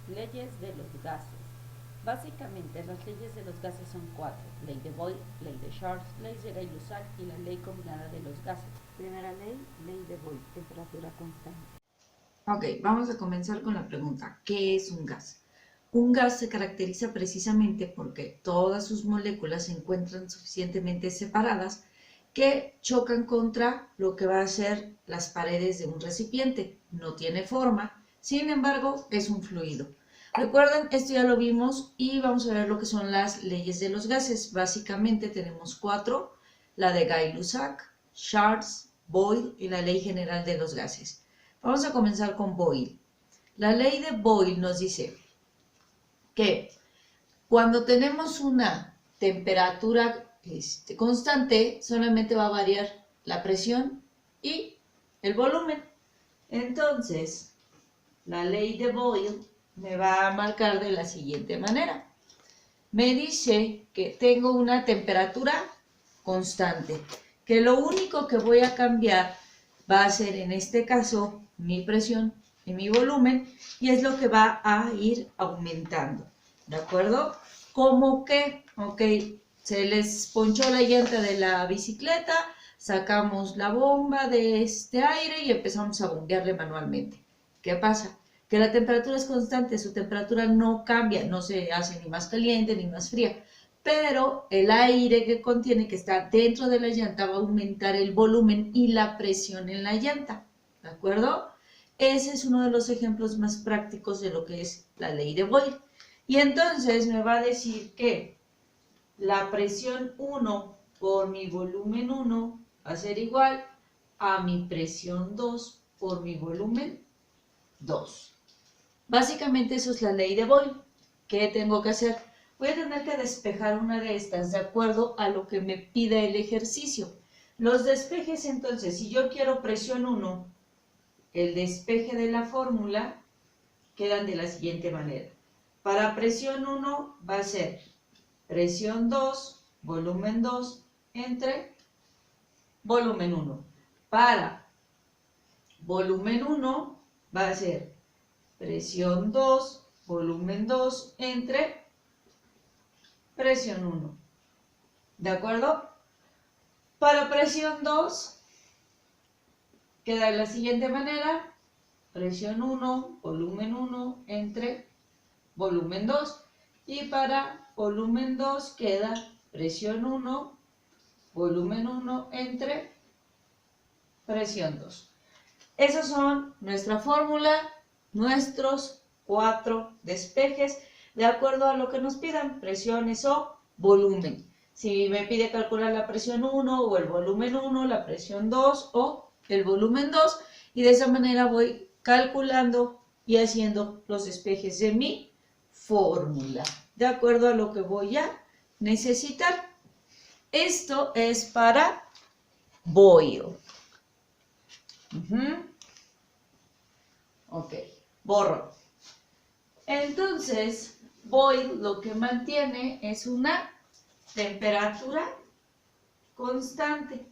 Leyes de los gases. Básicamente, las leyes de los gases son cuatro: ley de Boyle, ley de Charles, ley de Gay-Lussac y la ley combinada de los gases. Primera ley, ley de Boyle, temperatura constante. Ok, vamos a comenzar con la pregunta: ¿qué es un gas? Un gas se caracteriza precisamente porque todas sus moléculas se encuentran suficientemente separadas que chocan contra lo que va a ser las paredes de un recipiente. No tiene forma, sin embargo, es un fluido. Recuerden, esto ya lo vimos y vamos a ver lo que son las leyes de los gases. Básicamente tenemos cuatro: la de Gay-Lussac, Charles, Boyle y la ley general de los gases. Vamos a comenzar con Boyle. La ley de Boyle nos dice que cuando tenemos una temperatura constante, solamente va a variar la presión y el volumen. Entonces, la ley de Boyle me va a marcar de la siguiente manera. Me dice que tengo una temperatura constante, que lo único que voy a cambiar va a ser en este caso mi presión y mi volumen, y es lo que va a ir aumentando, ¿de acuerdo? Como que, ok, se les ponchó la llanta de la bicicleta, sacamos la bomba de este aire y empezamos a bombearle manualmente. ¿Qué pasa? Que la temperatura es constante, su temperatura no cambia, no se hace ni más caliente ni más fría, pero el aire que contiene, que está dentro de la llanta, va a aumentar el volumen y la presión en la llanta, ¿de acuerdo? Ese es uno de los ejemplos más prácticos de lo que es la ley de Boyle. Y entonces me va a decir que la presión 1 por mi volumen 1 va a ser igual a mi presión 2 por mi volumen 2. Básicamente eso es la ley de Boyle. ¿Qué tengo que hacer? Voy a tener que despejar una de estas de acuerdo a lo que me pida el ejercicio. Los despejes, entonces, si yo quiero presión 1, el despeje de la fórmula quedan de la siguiente manera. Para presión 1 va a ser presión 2, volumen 2, entre volumen 1. Para volumen 1 va a ser presión 2, volumen 2, entre presión 1. ¿De acuerdo? Para presión 2 queda de la siguiente manera: presión 1, volumen 1, entre volumen 2. Y para volumen 2 queda presión 1, volumen 1, entre presión 2. Esas son nuestra fórmula, nuestros cuatro despejes, de acuerdo a lo que nos pidan, presiones o volumen. Si me pide calcular la presión 1 o el volumen 1, la presión 2 o el volumen 2, y de esa manera voy calculando y haciendo los despejes de mi fórmula, de acuerdo a lo que voy a necesitar. Esto es para Boyle. Ok, borro. Entonces, Boyle lo que mantiene es una temperatura constante.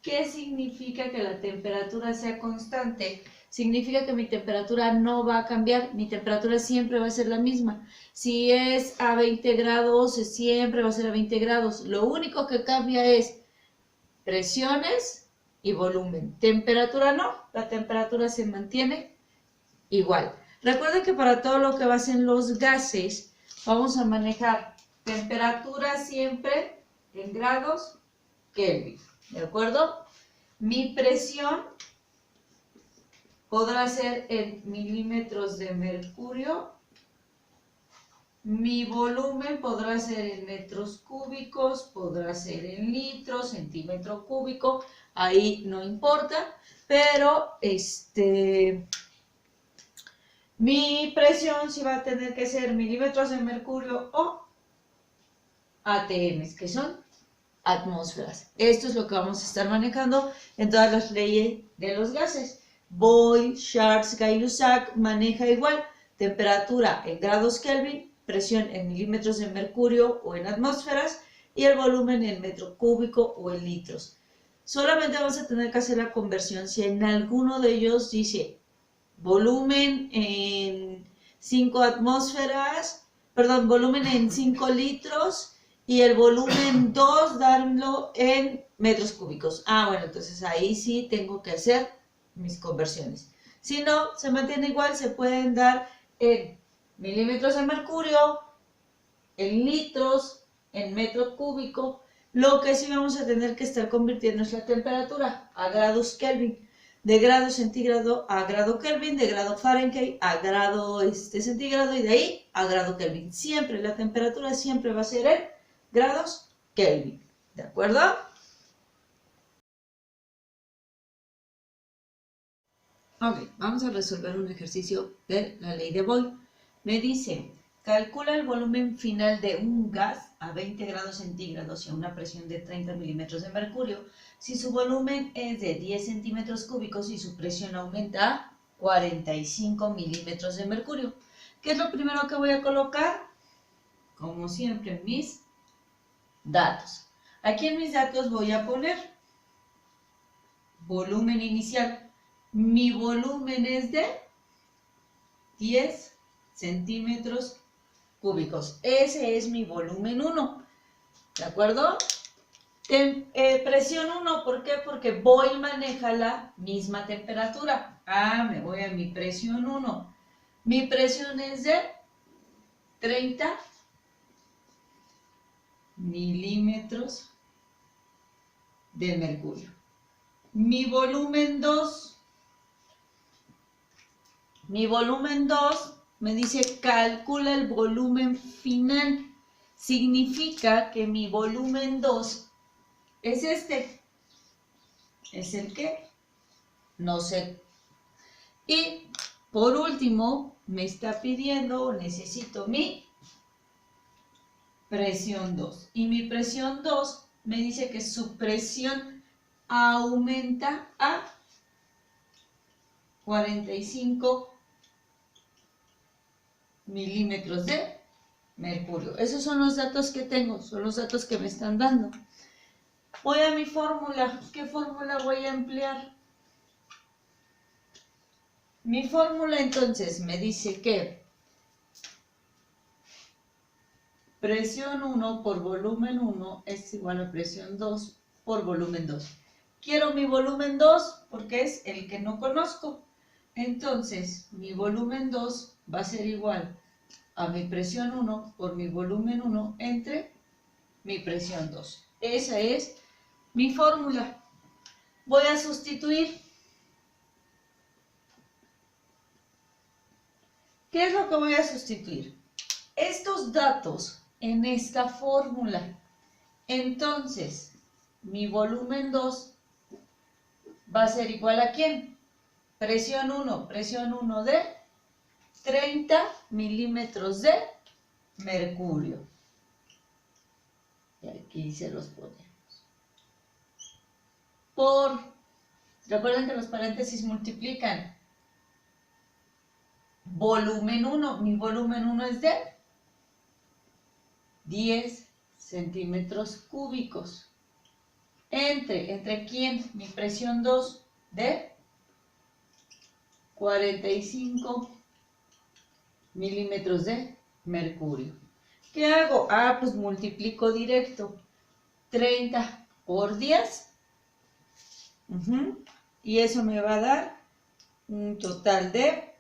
¿Qué significa que la temperatura sea constante? Significa que mi temperatura no va a cambiar, mi temperatura siempre va a ser la misma. Si es a 20 grados, siempre va a ser a 20 grados. Lo único que cambia es presiones y volumen. Temperatura no, la temperatura se mantiene igual. Recuerden que para todo lo que va a ser los gases, vamos a manejar temperatura siempre en grados Kelvin, ¿de acuerdo? Mi presión podrá ser en milímetros de mercurio. Mi volumen podrá ser en metros cúbicos, podrá ser en litros, centímetro cúbico, ahí no importa, pero mi presión sí va a tener que ser milímetros de mercurio o ATMs, que son atmósferas. Esto es lo que vamos a estar manejando en todas las leyes de los gases. Boyle, Charles, Gay-Lussac maneja igual: temperatura en grados Kelvin, presión en milímetros de mercurio o en atmósferas, y el volumen en metro cúbico o en litros. Solamente vamos a tener que hacer la conversión si en alguno de ellos dice volumen en 5 atmósferas, perdón, volumen en 5 litros y el volumen 2 darlo en metros cúbicos. Ah, bueno, entonces ahí sí tengo que hacer mis conversiones. Si no, se mantiene igual, se pueden dar en milímetros de mercurio, en litros, en metro cúbico. Lo que sí vamos a tener que estar convirtiendo es la temperatura a grados Kelvin. De grado centígrado a grado Kelvin, de grado Fahrenheit a grado centígrado y de ahí a grado Kelvin. Siempre la temperatura siempre va a ser en grados Kelvin. ¿De acuerdo? Ok, vamos a resolver un ejercicio de la ley de Boyle. Me dice, calcula el volumen final de un gas a 20 grados centígrados y a una presión de 30 milímetros de mercurio si su volumen es de 10 centímetros cúbicos y su presión aumenta a 45 milímetros de mercurio. ¿Qué es lo primero que voy a colocar? Como siempre, mis datos. Aquí en mis datos voy a poner volumen inicial. Mi volumen es de 10 centímetros cúbicos. Ese es mi volumen 1. ¿De acuerdo? Presión 1, ¿por qué? Porque Boyle maneja la misma temperatura. Ah, me voy a mi presión 1. Mi presión es de 30 milímetros de mercurio. Mi volumen 2 me dice calcula el volumen final. Significa que mi volumen 2 es este. ¿Es el qué? No sé. Y por último, me está pidiendo, necesito mi presión 2. Y mi presión 2 me dice que su presión aumenta a 45 milímetros de mercurio. Esos son los datos que tengo, son los datos que me están dando. Voy a mi fórmula. ¿Qué fórmula voy a emplear? Mi fórmula entonces me dice que presión 1 por volumen 1 es igual a presión 2 por volumen 2. Quiero mi volumen 2 porque es el que no conozco. Entonces, mi volumen 2 va a ser igual a mi presión 1 por mi volumen 1 entre mi presión 2. Esa es mi fórmula. Voy a sustituir. ¿Qué es lo que voy a sustituir? Estos datos en esta fórmula. Entonces, mi volumen 2 va a ser igual a ¿quién? Presión 1 de 30 milímetros de mercurio. Y aquí se los ponemos. Recuerden que los paréntesis multiplican. Volumen 1, mi volumen 1 es de 10 centímetros cúbicos. ¿Entre quién? Mi presión 2 de 45 milímetros de mercurio. ¿Qué hago? Ah, pues multiplico directo. 30 por 10. Y eso me va a dar un total de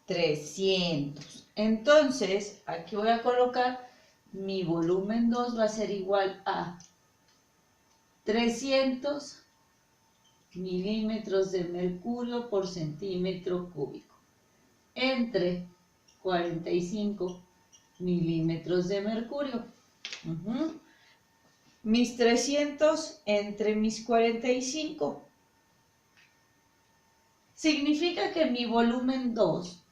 300. Entonces, aquí voy a colocar mi volumen 2 va a ser igual a 300 milímetros de mercurio por centímetro cúbico. Entre 45 milímetros de mercurio. Mis 300 entre mis 45. Significa que mi volumen 2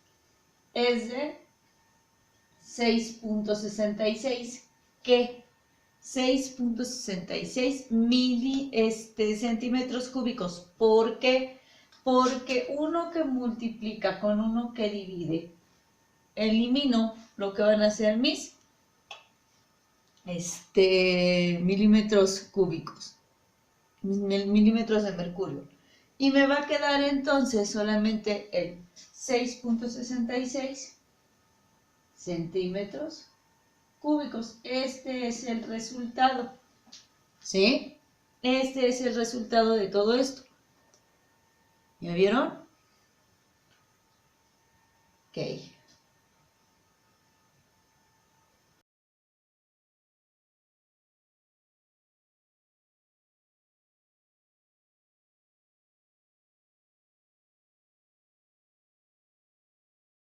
es de 6.66. ¿Qué? 6.66 centímetros cúbicos. ¿Por qué? Porque uno que multiplica con uno que divide, elimino lo que van a ser mis milímetros cúbicos, milímetros de mercurio. Y me va a quedar entonces solamente el 6.66 centímetros cúbicos. Este es el resultado. ¿Sí? Este es el resultado de todo esto. ¿Ya vieron? Ok.